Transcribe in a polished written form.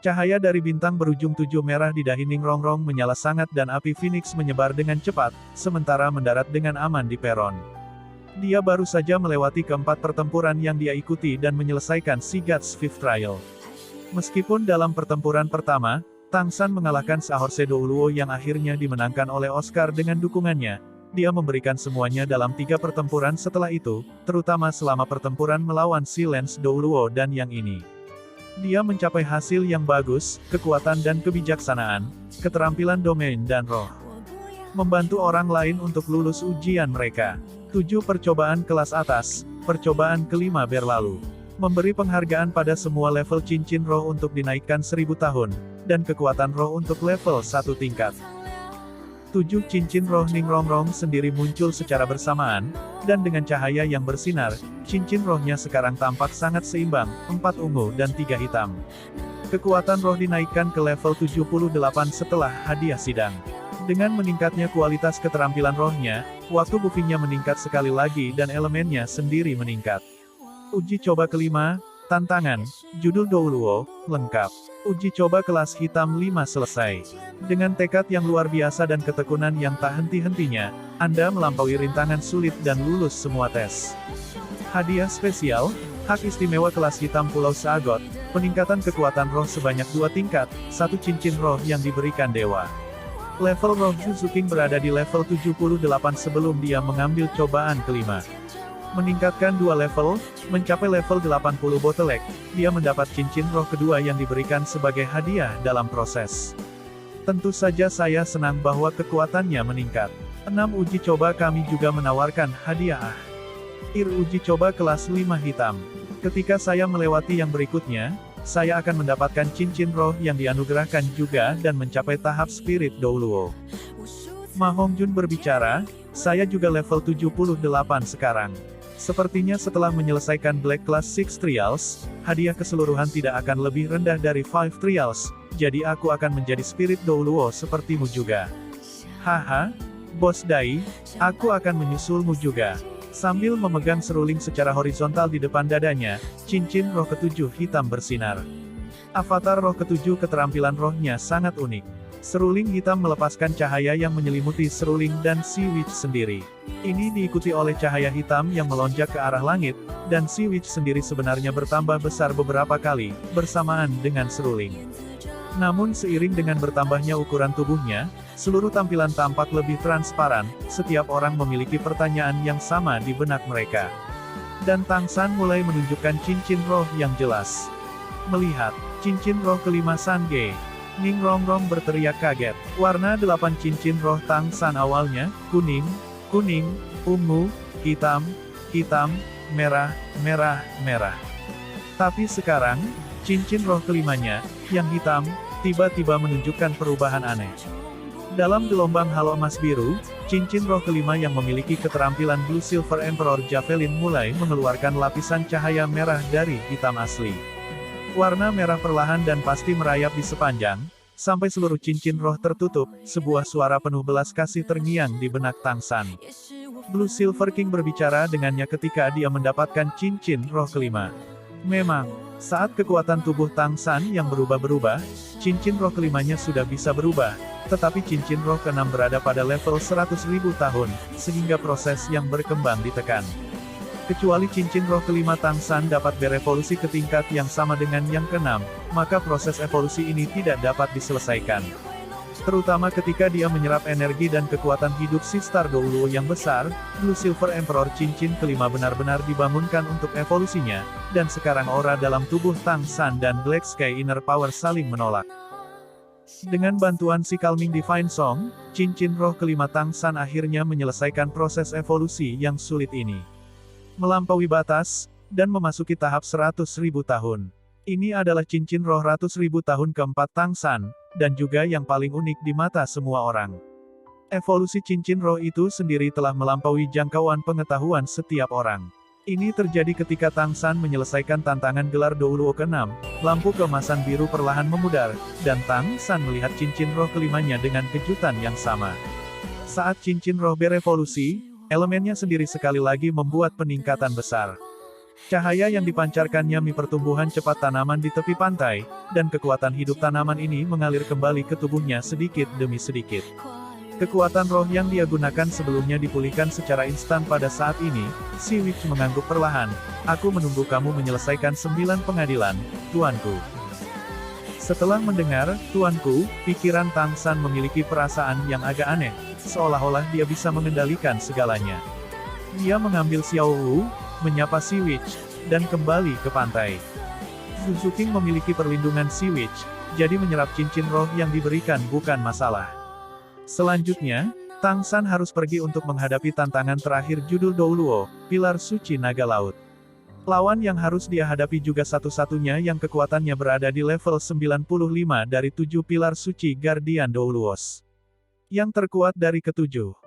Cahaya dari bintang berujung 7 merah di dahi Ning Rongrong menyala sangat dan api Phoenix menyebar dengan cepat, sementara mendarat dengan aman di peron. Dia baru saja melewati keempat pertempuran yang dia ikuti dan menyelesaikan Sea God's Fifth Trial. Meskipun dalam pertempuran pertama, Tang San mengalahkan Sahorse Douluo yang akhirnya dimenangkan oleh Oscar dengan dukungannya, dia memberikan semuanya dalam 3 pertempuran setelah itu, terutama selama pertempuran melawan Si Lance Douluo dan yang ini. Dia mencapai hasil yang bagus, kekuatan dan kebijaksanaan, keterampilan domain dan roh. Membantu orang lain untuk lulus ujian mereka. 7 percobaan kelas atas, percobaan kelima berlalu. Memberi penghargaan pada semua level cincin roh untuk dinaikkan 1000 tahun, dan kekuatan roh untuk level 1 tingkat. 7 cincin roh Ning Rongrong sendiri muncul secara bersamaan, dan dengan cahaya yang bersinar, cincin rohnya sekarang tampak sangat seimbang, 4 ungu dan 3 hitam. Kekuatan roh dinaikkan ke level 78 setelah hadiah sidang. Dengan meningkatnya kualitas keterampilan rohnya, waktu buffingnya meningkat sekali lagi dan elemennya sendiri meningkat. Uji coba kelima, tantangan, judul Douluo, lengkap. Uji coba kelas hitam 5 selesai. Dengan tekad yang luar biasa dan ketekunan yang tak henti-hentinya, Anda melampaui rintangan sulit dan lulus semua tes. Hadiah spesial, hak istimewa kelas hitam Pulau Saagot, peningkatan kekuatan roh sebanyak 2 tingkat, 1 cincin roh yang diberikan dewa. Level roh Zhu King berada di level 78 sebelum dia mengambil cobaan kelima. Meningkatkan 2 level, mencapai level 80 botelek, dia mendapat cincin roh kedua yang diberikan sebagai hadiah dalam proses. Tentu saja saya senang bahwa kekuatannya meningkat. 6 uji coba kami juga menawarkan hadiah. Uji coba kelas 5 hitam. Ketika saya melewati yang berikutnya, saya akan mendapatkan cincin roh yang dianugerahkan juga dan mencapai tahap Spirit Douluo. Ma Hongjun berbicara, saya juga level 78 sekarang. Sepertinya setelah menyelesaikan Black Class 6 Trials, hadiah keseluruhan tidak akan lebih rendah dari 5 Trials, jadi aku akan menjadi Spirit Douluo sepertimu juga. Haha, Bos Dai, aku akan menyusulmu juga. Sambil memegang seruling secara horizontal di depan dadanya, cincin roh ketujuh hitam bersinar. Avatar roh ketujuh keterampilan rohnya sangat unik. Seruling hitam melepaskan cahaya yang menyelimuti seruling dan Sea Witch sendiri. Ini diikuti oleh cahaya hitam yang melonjak ke arah langit, dan Sea Witch sendiri sebenarnya bertambah besar beberapa kali, bersamaan dengan seruling. Namun seiring dengan bertambahnya ukuran tubuhnya, seluruh tampilan tampak lebih transparan, setiap orang memiliki pertanyaan yang sama di benak mereka. Dan Tang San mulai menunjukkan cincin roh yang jelas. Melihat cincin roh kelima Sange, Ning Rongrong berteriak kaget. Warna 8 cincin roh Tang San awalnya, kuning, kuning, ungu, hitam, hitam, merah, merah, merah. Tapi sekarang, cincin roh kelimanya, yang hitam, tiba-tiba menunjukkan perubahan aneh. Dalam gelombang halo emas biru, cincin roh kelima yang memiliki keterampilan Blue Silver Emperor Javelin mulai mengeluarkan lapisan cahaya merah dari hitam asli. Warna merah perlahan dan pasti merayap di sepanjang, sampai seluruh cincin roh tertutup, sebuah suara penuh belas kasih terngiang di benak Tang San. Blue Silver King berbicara dengannya ketika dia mendapatkan cincin roh kelima. Memang, saat kekuatan tubuh Tang San yang berubah-berubah, cincin roh kelimanya sudah bisa berubah, tetapi cincin roh keenam berada pada level 100.000 tahun, sehingga proses yang berkembang ditekan. Kecuali cincin roh kelima Tang San dapat berevolusi ke tingkat yang sama dengan yang keenam, maka proses evolusi ini tidak dapat diselesaikan. Terutama ketika dia menyerap energi dan kekuatan hidup si Star Douluo yang besar, Blue Silver Emperor cincin kelima benar-benar dibangunkan untuk evolusinya, dan sekarang aura dalam tubuh Tang San dan Black Sky Inner Power saling menolak. Dengan bantuan si Calming Divine Song, cincin roh kelima Tang San akhirnya menyelesaikan proses evolusi yang sulit ini. Melampaui batas, dan memasuki tahap 100.000 tahun. Ini adalah cincin roh ratus ribu tahun keempat Tang San, dan juga yang paling unik di mata semua orang. Evolusi cincin roh itu sendiri telah melampaui jangkauan pengetahuan setiap orang. Ini terjadi ketika Tang San menyelesaikan tantangan gelar Douluo ke-6, lampu keemasan biru perlahan memudar, dan Tang San melihat cincin roh kelimanya dengan kejutan yang sama. Saat cincin roh berevolusi, elemennya sendiri sekali lagi membuat peningkatan besar. Cahaya yang dipancarkannya pertumbuhan cepat tanaman di tepi pantai, dan kekuatan hidup tanaman ini mengalir kembali ke tubuhnya sedikit demi sedikit. Kekuatan roh yang dia gunakan sebelumnya dipulihkan secara instan pada saat ini. Si Witch mengangguk perlahan. Aku menunggu kamu menyelesaikan 9 pengadilan, tuanku. Setelah mendengar, tuanku, pikiran Tang San memiliki perasaan yang agak aneh, seolah-olah dia bisa mengendalikan segalanya. Dia mengambil Xiao Wu, menyapa si Witch, dan kembali ke pantai. Zhu Zuqing memiliki perlindungan si Witch, jadi menyerap cincin roh yang diberikan bukan masalah. Selanjutnya, Tang San harus pergi untuk menghadapi tantangan terakhir judul Douluo, Pilar Suci Naga Laut. Lawan yang harus dia hadapi juga satu-satunya yang kekuatannya berada di level 95 dari 7 pilar suci Guardian Douluos. Yang terkuat dari ketujuh.